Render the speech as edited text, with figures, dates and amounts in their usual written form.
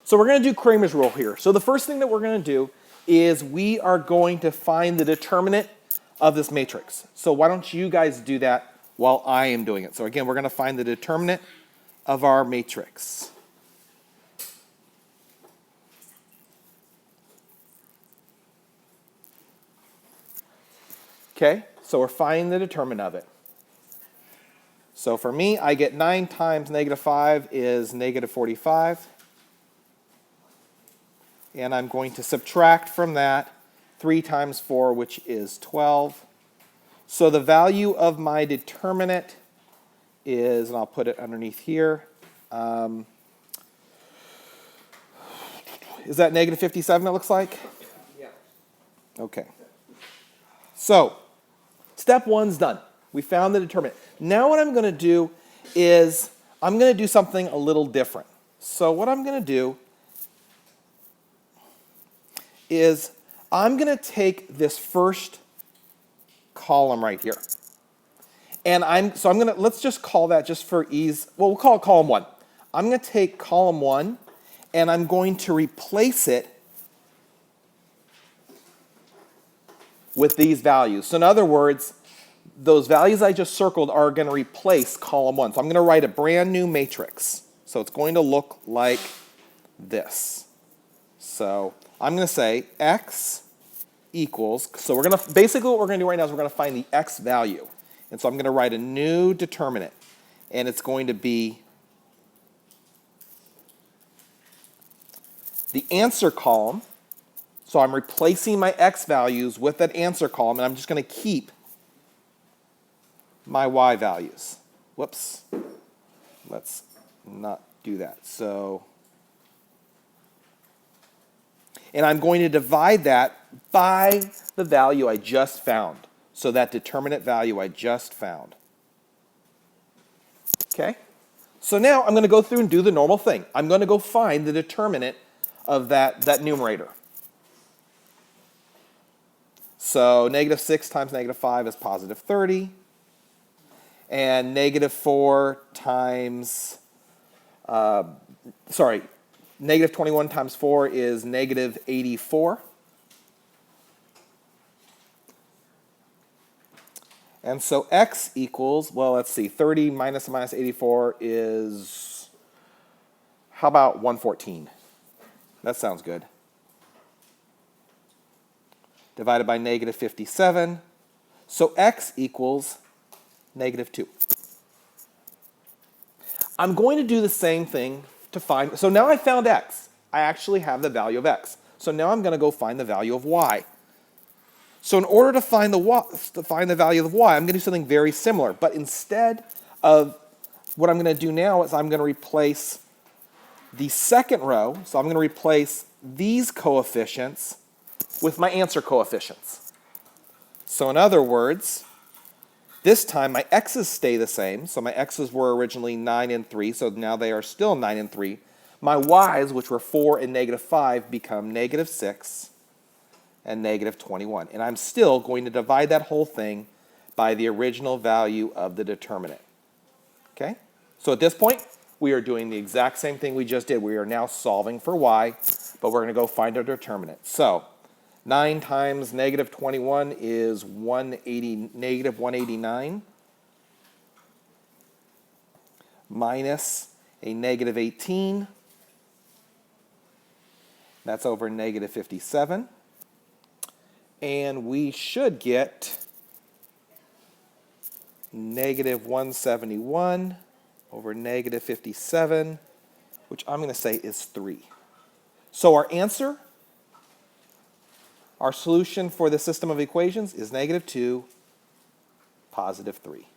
So we're going to do Cramer's rule here. So the first thing that we're going to do is we are going to find the determinant of this matrix. So why don't you guys do that while I am doing it. So again, we're going to find the determinant of our matrix. Okay, so we're finding the determinant of it. So for me, I get 9 times negative 5 is negative 45. And I'm going to subtract from that 3 times 4, which is 12. So the value of my determinant is, and I'll put it underneath here, is that negative 57 it looks like? Yeah. Okay. So step 1's done. We found the determinant. Now what I'm going to do is I'm going to do something a little different. So what I'm going to do is I'm going to take this first column right here. And let's just call that, just for ease, well, we'll call it column 1. I'm going to take column 1 and I'm going to replace it with these values. So in other words, those values I just circled are going to replace column 1. So I'm going to write a brand new matrix. So it's going to look like this. So I'm going to say x equals, so basically what we're going to do right now is we're going to find the x value. And so I'm going to write a new determinant. And it's going to be the answer column. So I'm replacing my x values with that answer column, and I'm just going to keep my y values. Whoops. Let's not do that. So, and I'm going to divide that by the value I just found. So that determinant value I just found. Okay? So now I'm going to go through and do the normal thing. I'm going to go find the determinant of that numerator. So negative 6 times negative 5 is positive 30. And negative 4 times, negative 21 times 4 is negative 84. And so x equals, well, let's see, 30 minus 84 is, how about 114? That sounds good. Divided by negative 57. So x equals negative 2. I'm going to do the same thing to find, so now I found x. I actually have the value of x. So now I'm going to go find the value of y. So in order to find the value of y, I'm going to do something very similar. But instead of what I'm going to do now is I'm going to replace the second row. So I'm going to replace these coefficients with my answer coefficients. So in other words, this time my x's stay the same. So my x's were originally 9 and 3, so now they are still 9 and 3. My y's, which were 4 and negative 5, become negative 6 and negative 21. And I'm still going to divide that whole thing by the original value of the determinant. Okay? So at this point, we are doing the exact same thing we just did. We are now solving for y, but we're going to go find our determinant. So 9 times negative 21 is negative 189 minus a negative 18. That's over negative 57. And we should get negative 171 over negative 57, which I'm going to say is 3. So our answer, our solution for the system of equations is negative 2, positive 3.